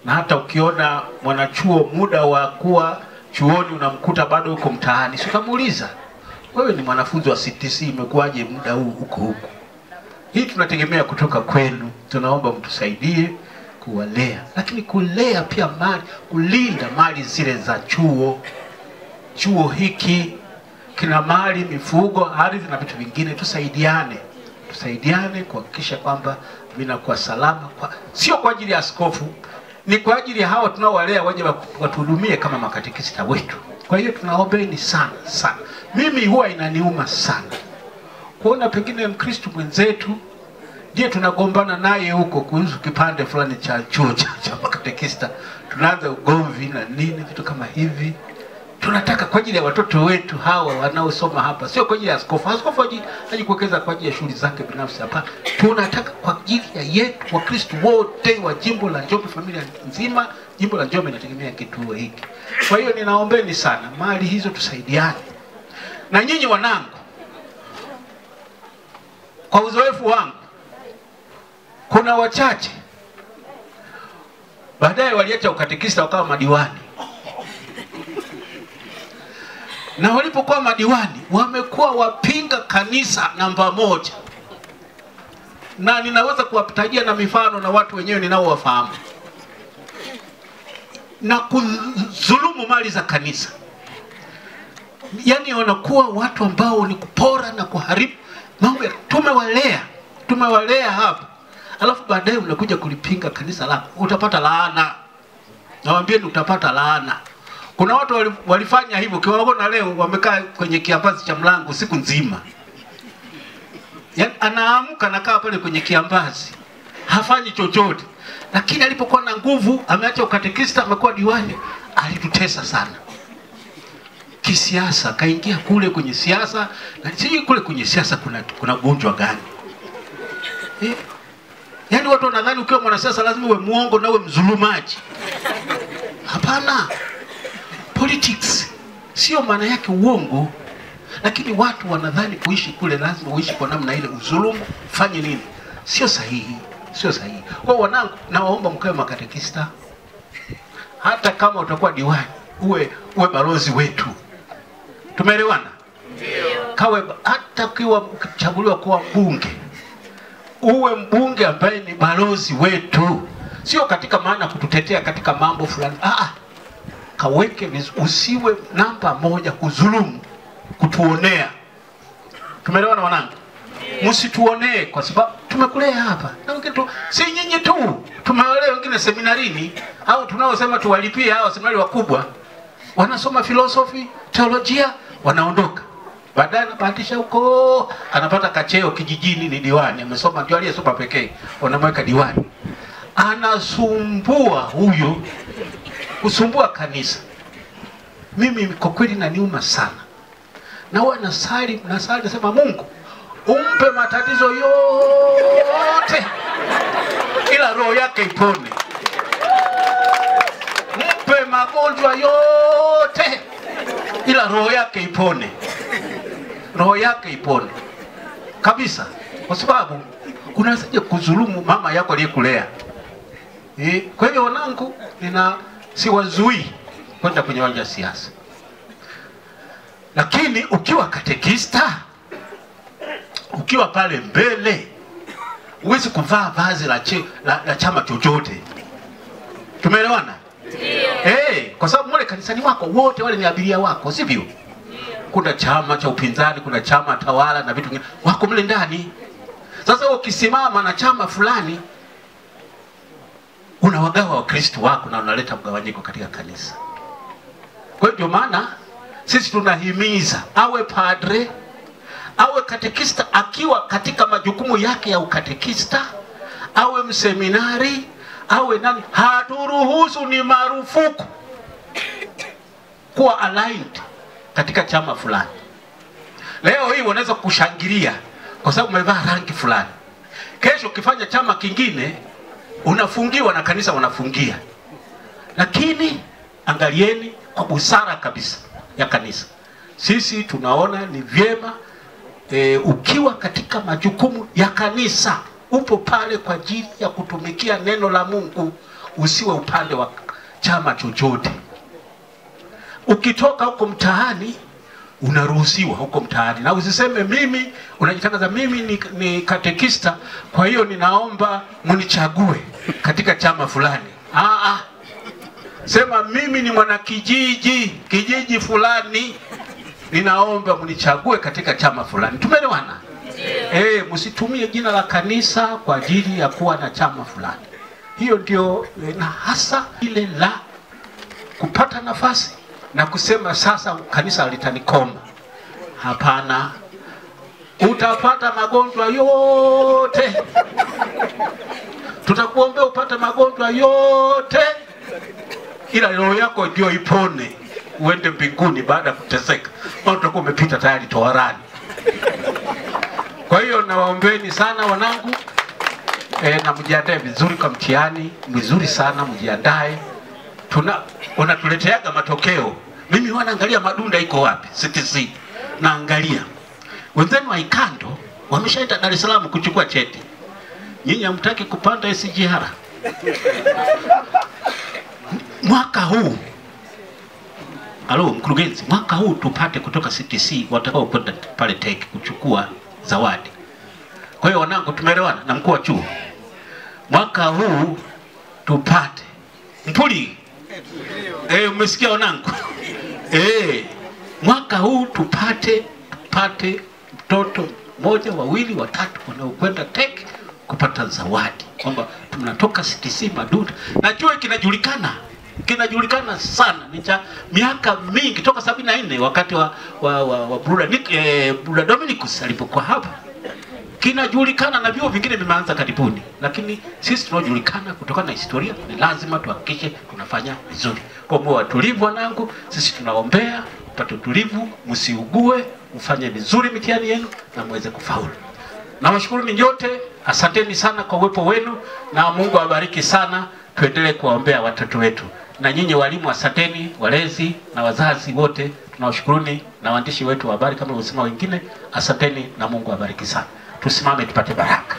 Na hata ukiona mwanachuo muda wa kuwa chuoni unamkuta bado uko mtaani, si utamuuliza, wewe ni mwanafunzi wa CTC, imekuwaje muda huu uko huko? Hii tunategemea kutoka kwenu. Tunaomba mtusaidie kuwalea, lakini kulea pia mali, kulinda mali zile za chuo. Chuo hiki kina mali, mifugo, ardhi na vitu vingine. Tusaidiane kuhakikisha kwamba vinakuwa salama, sio kwa ajili ya askofu, ni kwa ajili ya hao tunaowalea waje watuhudumie kama makatekista wetu. Kwa hiyo tunaombeni sana sana. Mimi huwa inaniuma sana kuona pengine Mkristo mwenzetu ndiye tunagombana naye huko kuhusu kipande fulani cha chuo cha makatekista, tunaanza ugomvi na nini, vitu kama hivi. Tunataka kwa ajili ya watoto wetu hawa wanaosoma hapa, sio kwa ajili ya askofu. Askofu hajikuwekeza kwa ajili ya shughuli zake binafsi hapa. Tunataka kwa ajili ya yetu Wakristo wote wa jimbo la Njombe, familia nzima. Jimbo la Njombe inategemea kituo hiki. Kwa hiyo ninaombeni sana, mali hizo tusaidiane. Na nyinyi wanangu, kwa uzoefu wangu, kuna wachache baadaye waliacha ukatekista wakawa madiwani. Na walipokuwa madiwani wamekuwa wapinga kanisa namba 1. Na ninaweza kuwatajia na mifano na watu wenyewe ninaowafahamu. Na kudhulumu mali za kanisa. Yaani wanakuwa watu ambao ni kupora na kuharibu mambo ya tumewalea hapa. Alafu baadaye unakuja kulipinga kanisa lako, utapata laana. Nawaambieni utapata laana. Kuna watu walifanya hivyo, kiwaona leo wamekaa kwenye kiambazi cha mlango siku nzima. Yaani anaamka nakaa pale kwenye kiambazi, hafanyi chochote. Lakini alipokuwa na nguvu, ameacha ukatekista, amekuwa diwani, alitutesa sana. Kisiasa, kaingia kule kwenye siasa, na sijui kule kwenye siasa kuna ugonjwa gani. Yaani watu wanadhani ukiwa mwanasiasa lazima uwe muongo na uwe mzulumaji. Hapana. Politics sio maana yake uongo, lakini watu wanadhani kuishi kule lazima uishi kwa namna ile, udhulumu, fanye nini. Sio sahihi. Kwa wanangu, nawaomba mkae makatekista. Hata kama utakuwa diwani, uwe balozi wetu. Tumeelewana? Ndio. Hata ukiwa ukichaguliwa kuwa mbunge, uwe mbunge ambaye ni balozi wetu. Sio katika maana kututetea katika mambo fulani. Kaweke usiwe namba 1 kudhulumu, kutuonea. Tumeelewana wanangu? Msituonee kwa sababu tumekulea hapa. Na wengine si nyinyi tu, tumewalea wengine seminarini, au tunaosema tuwalipie hao seminari wakubwa. Wanasoma philosophy, teolojia, wanaondoka. Baadaye anabahatisha huko, anapata kacheo kijijini, ni diwani, amesoma, ndio aliyesoma pekee, wanamweka diwani. Anasumbua huyo, kusumbua kanisa. Mimi kwa kweli inaniuma sana. Na huwa nasali nasema, Mungu umpe matatizo yote ila roho yake ipone. Mpe magonjwa yote ila roho yake ipone. Roho yake ipone kabisa, kwa sababu unawezaje kudhulumu mama yako aliyekulea? Kwa hivyo wanangu, siwazuii kwenda kwenye uwanja wa siasa. Lakini ukiwa katekista, ukiwa pale mbele, huwezi kuvaa vazi la chama chochote. Tumeelewana? Ndio. Kwa sababu mole kanisani wako wote wale ni abiria wako, sivyo? Kuna chama cha upinzani, kuna chama tawala na vitu vingine wako mle ndani. Sasa ukisimama na chama fulani, unawagawa Wakristo wako na unaleta mgawanyiko katika kanisa. Kwa hiyo maana sisi tunahimiza awe padre, awe katekista akiwa katika majukumu yake ya ukatekista, awe mseminari, awe nani, haturuhusu, ni marufuku kuwa aligned katika chama fulani. Leo hii wanaweza kushangilia kwa sababu umevaa rangi fulani. Kesho ukifanya chama kingine unafungiwa na kanisa, wanafungia. Lakini angalieni kwa busara kabisa ya kanisa. Sisi tunaona ni vyema ukiwa katika majukumu ya kanisa, upo pale kwa ajili ya kutumikia neno la Mungu, usiwe upande wa chama chochote. Ukitoka huko mtaani unaruhusiwa huko mtaani, na usiseme mimi unajitangaza mimi ni katekista, kwa hiyo ninaomba mnichague katika chama fulani. Sema mimi ni mwana kijiji fulani, ninaomba mnichague katika chama fulani. Tumeelewana? Msitumie jina la kanisa kwa ajili ya kuwa na chama fulani. Hiyo ndio, na hasa ile la kupata nafasi na kusema sasa kanisa litanikoma. Hapana. Utapata magonjwa yote, tutakuombea upate magonjwa yote, ila roho yako ndio ipone uende mbinguni baada ya kuteseka. Utakuwa umepita tayari toharani. Kwa hiyo nawaombeni sana wanangu, na mjiandae vizuri kwa mtihani mzuri sana, mjiandae. Unatuleteaga matokeo. Mimi wanaangalia Madunda iko wapi? CTC. Naangalia. Wenzenu wa Ikando wameshaenda Dar es Salaam kuchukua cheti. Nyinyi hamtaki kupanda SGR. Mwaka huu, mkurugenzi, mwaka huu tupate kutoka CTC watakao kwenda pale TEC kuchukua zawadi. Kwa hiyo wanangu, tumeelewana na mkuu wa chuo. Mwaka huu tupate mpuli. Umesikia wanangu? Mwaka huu tupate mtoto mmoja, wawili, watatu wanaokwenda TEC kupata zawadi, kwamba tunatoka CTC Madunda. Na chuo kinajulikana sana, ni cha miaka mingi, toka 74 wakati wa Bruda Dominicus alipokuwa hapa. Kinajulikana na vyuo vingine vimeanza karibuni, lakini sisi tunajulikana kutokana na historia. Ni lazima tuhakikishe tunafanya vizuri. Kwa moyo tulivu wanangu, sisi tunaombea upate utulivu, msiugue, ufanye vizuri mitihani yenu na muweze kufaulu. Nawashukuru nyote, asanteni sana kwa uwepo wenu, na Mungu awabariki sana. Tuendelee kuwaombea watoto wetu. Na nyinyi walimu asanteni, walezi na wazazi wote tunawashukuruni, na waandishi wetu wa habari kama walisema wengine, asanteni na Mungu awabariki sana. Tusimame tupate baraka.